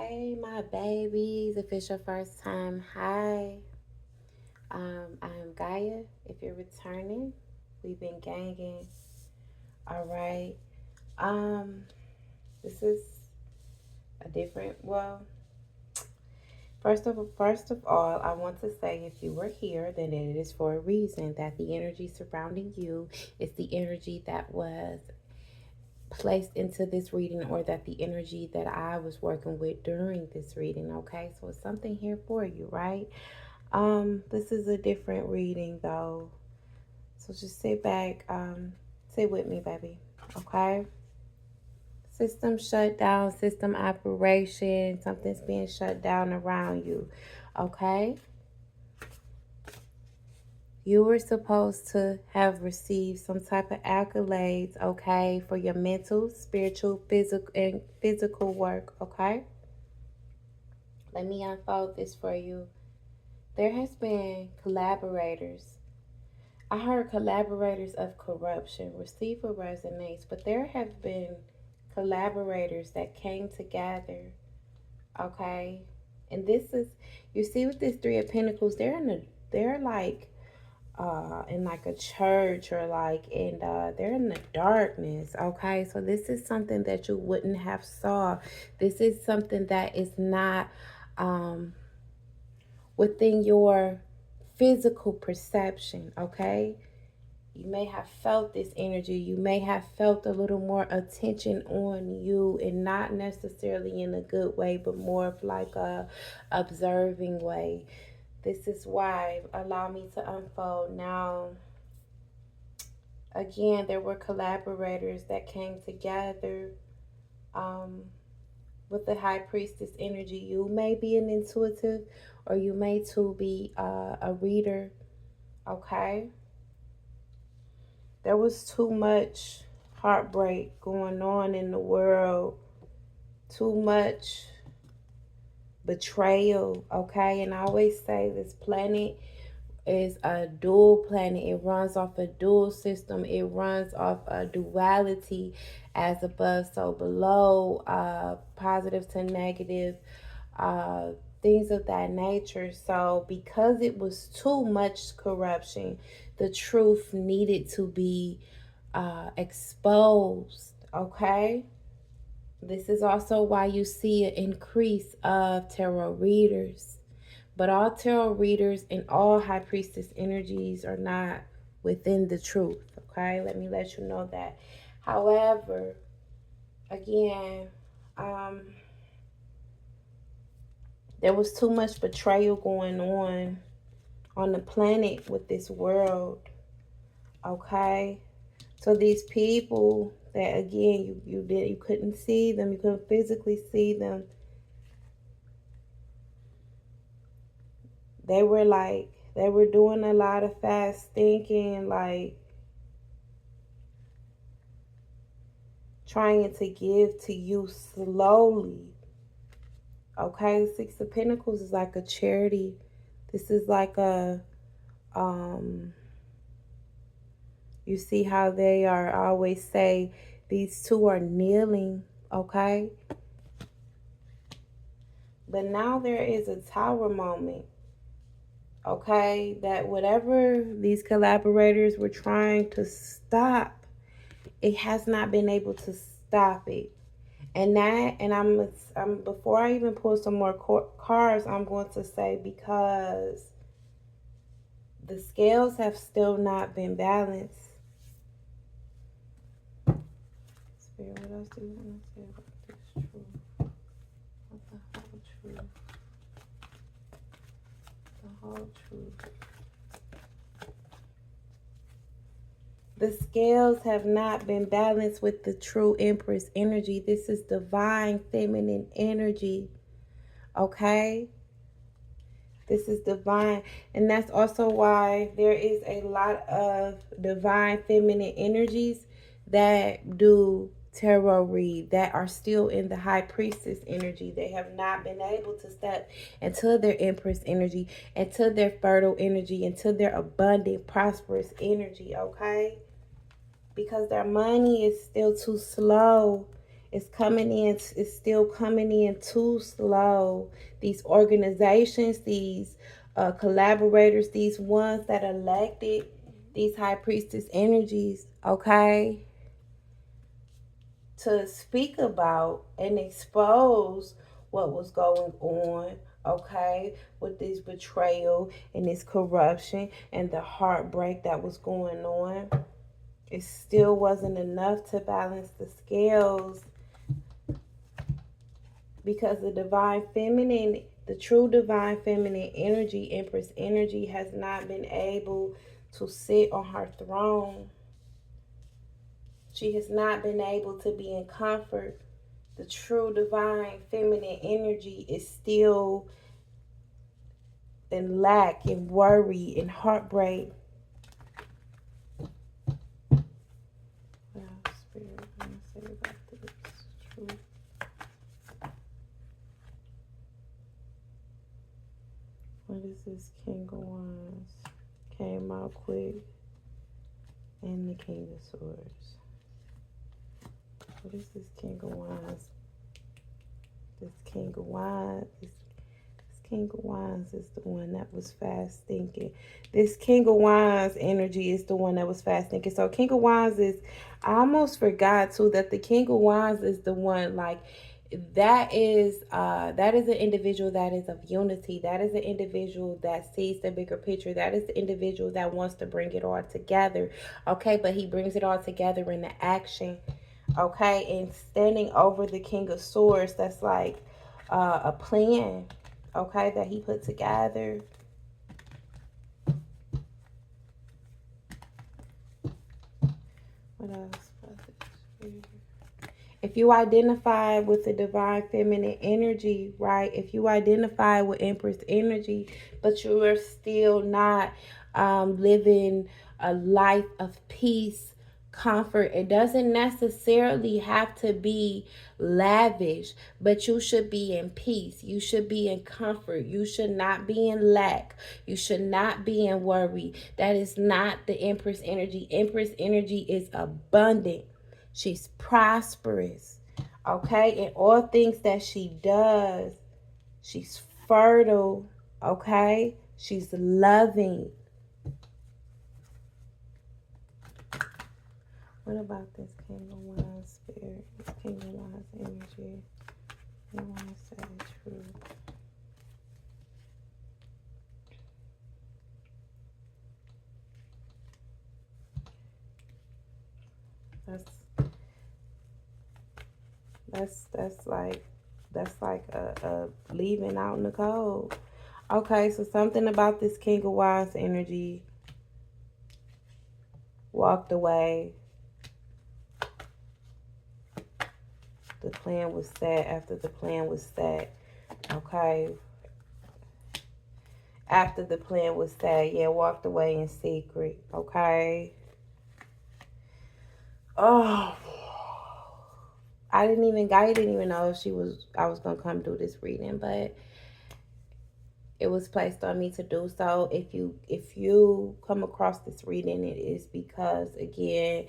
Hey, my babies. If it's your first time, hi. I'm Gaia. If you're returning, we've been ganging. All right. Um, this is a different. Well, first of all, I want to say if you were here, then it is for a reason. That the energy surrounding you is the energy that was placed into this reading, or that the energy that I was working with during this reading. Okay, so it's something here for you, right? This is a different reading though. So just sit back, sit with me, baby. Okay? System shutdown, system operation, something's being shut down around you. Okay? You were supposed to have received some type of accolades, okay, for your mental, spiritual, physical work, okay? Let me unfold this for you. There has been collaborators. I heard collaborators of corruption. Receive what resonates, but there have been collaborators that came together, okay? And this is, you see, with this Three of Pentacles, they're like in like a church, or like in they're in the darkness, okay? So this is something that you wouldn't have saw. This is something that is not within your physical perception, okay? You may have felt this energy. You may have felt a little more attention on you, and not necessarily in a good way, but more of like a observing way. This is why, allow me to unfold. Now, again, there were collaborators that came together um, with the High Priestess energy. You may be an intuitive, or you may too be a reader, okay? There was too much heartbreak going on in the world, too much betrayal, okay? And I always say this planet is a dual planet. It runs off a dual system. It runs off a duality, as above, so below, positive to negative, uh, things of that nature. So because it was too much corruption, the truth needed to be exposed, okay? This is also why you see an increase of tarot readers. But all tarot readers and all High Priestess energies are not within the truth, okay? Let me let you know that. However, again, there was too much betrayal going on the planet with this world, okay? So these people that, again, you couldn't see them, you couldn't physically see them. They were doing a lot of fast thinking, like trying to give to you slowly. Okay, Six of Pentacles is like a charity. This is like a you see how they are, I always say these two are kneeling, okay? But now there is a tower moment, okay? That whatever these collaborators were trying to stop, it has not been able to stop it. And I'm before I even pull some more cards, I'm going to say, because the scales have still not been balanced. Spirit, what else do you want to say about this truth? What the whole truth? The whole truth. The scales have not been balanced with the true Empress energy. This is divine feminine energy, okay? This is divine. And that's also why there is a lot of divine feminine energies that do tarot read, that are still in the High Priestess energy. They have not been able to step into their Empress energy, into their fertile energy, into their abundant, prosperous energy, okay? Because their money is still too slow It's coming in, it's still coming in too slow. These organizations, these collaborators, these ones that elected these high priestess energies, okay, to speak about and expose what was going on, okay, with this betrayal and this corruption and the heartbreak that was going on. It still wasn't enough to balance the scales, because the divine feminine, the true divine feminine energy, Empress energy, has not been able to sit on her throne. She has not been able to be in comfort. The true divine feminine energy is still in lack and worry and heartbreak. Well, Spirit, I'm gonna say about this truth. What is this? King of Wands came out quick, and the King of Swords. What is this King of Wands? This King of Wands. This King of Wands is the one that was fast thinking. This King of Wands energy is the one that was fast thinking. So King of Wands is, I almost forgot too that the King of Wands is the one, like, that is an individual that is of unity. That is an individual that sees the bigger picture. That is the individual that wants to bring it all together. Okay, but he brings it all together in the action. Okay, and standing over the King of Swords, that's like a plan, okay, that he put together. What else? If you identify with the divine feminine energy, right? If you identify with Empress energy, but you are still not living a life of peace, comfort, it doesn't necessarily have to be lavish, but you should be in peace. You should be in comfort. You should not be in lack. You should not be in worry. That is not the Empress energy. Empress energy is abundant. She's prosperous, okay, in all things that she does. She's fertile, okay? She's loving. What about this King of Wands spirit? This King of Wands energy. I want to say the truth. That's like a leaving out in the cold. Okay, so something about this King of Wands energy walked away. The plan was set. After the plan was set, okay. After the plan was set, yeah, walked away in secret, okay. Oh, Gaia didn't even know if I was gonna come do this reading, but it was placed on me to do so. If you come across this reading, it is because, again,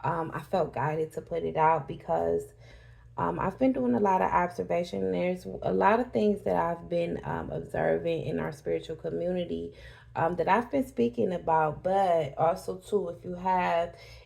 I felt guided to put it out, because I've been doing a lot of observation. There's a lot of things that I've been observing in our spiritual community that I've been speaking about. But also too,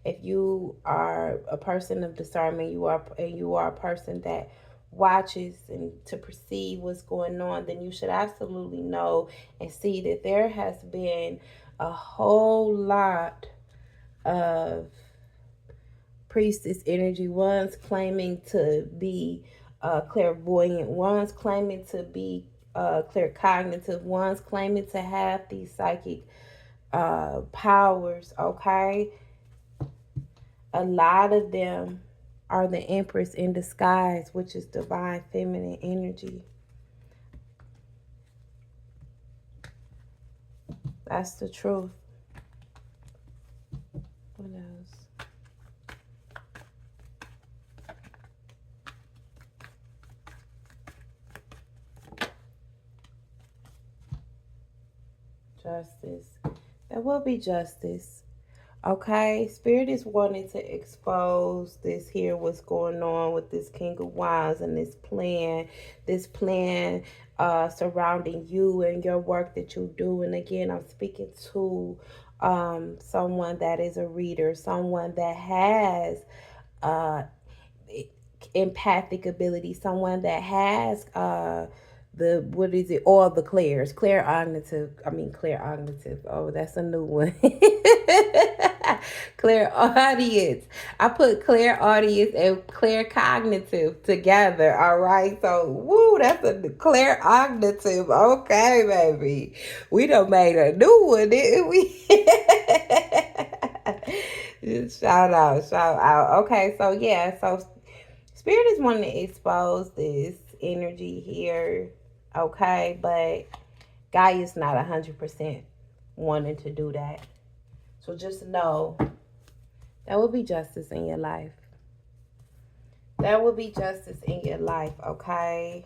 if you are a person of discernment, you are a person that watches and to perceive what's going on, then you should absolutely know and see that there has been a whole lot of priestess energy, one's claiming to be clairvoyant, one's claiming to be claircognitive, one's claiming to have these psychic powers, okay? A lot of them are the Empress in disguise, which is divine feminine energy. That's the truth. What else? Justice. There will be justice. Okay, Spirit is wanting to expose this here, what's going on with this King of Wands and this plan surrounding you and your work that you do. And again, I'm speaking to someone that is a reader, someone that has uh, empathic ability, someone that has the what is it, all the claircognitive, oh, that's a new one. Clairaudience. I put clairaudience and claircognitive together. All right, so woo, that's a claircognitive. Okay, baby, we done made a new one, didn't we? Shout out, shout out. Okay, so yeah, so Spirit is wanting to expose this energy here, okay? But Gaia is not 100% wanting to do that. So just know there will be justice in your life. There will be justice in your life, okay?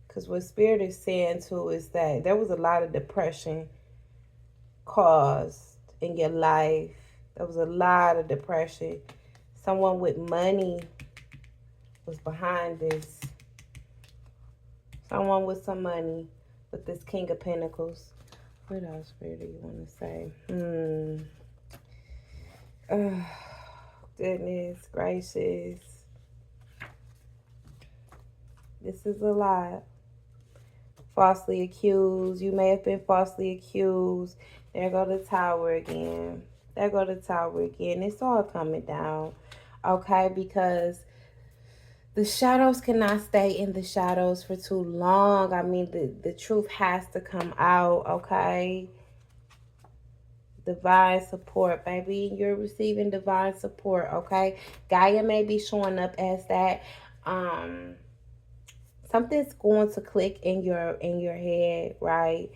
Because what Spirit is saying too is that there was a lot of depression caused in your life. There was a lot of depression. Someone with money was behind this. Someone with some money with this King of Pentacles. What else, Spirit, do you want to say? Oh, goodness gracious. This is a lot. Falsely accused. You may have been falsely accused. There go the Tower again. There go the Tower again. It's all coming down. Okay, because the shadows cannot stay in the shadows for too long. I mean, the truth has to come out, okay? Divine support, baby. You're receiving divine support, okay? Gaia may be showing up as that. Something's going to click in your head, right?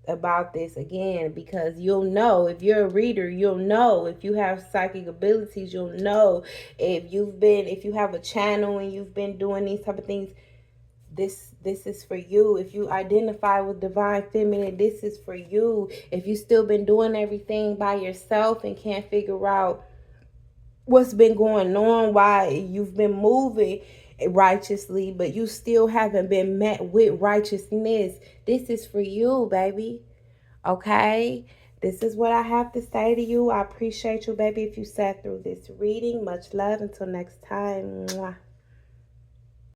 About this again, because you'll know if you're a reader, you'll know if you have psychic abilities, you'll know if you have a channel and you've been doing these type of things. This is for you. If you identify with divine feminine, this is for you. If you still been doing everything by yourself and can't figure out what's been going on, why you've been moving righteously but you still haven't been met with righteousness, this is for you, baby. Okay, this is what I have to say to you. I appreciate you, baby, if you sat through this reading. Much love. Until next time. Mwah.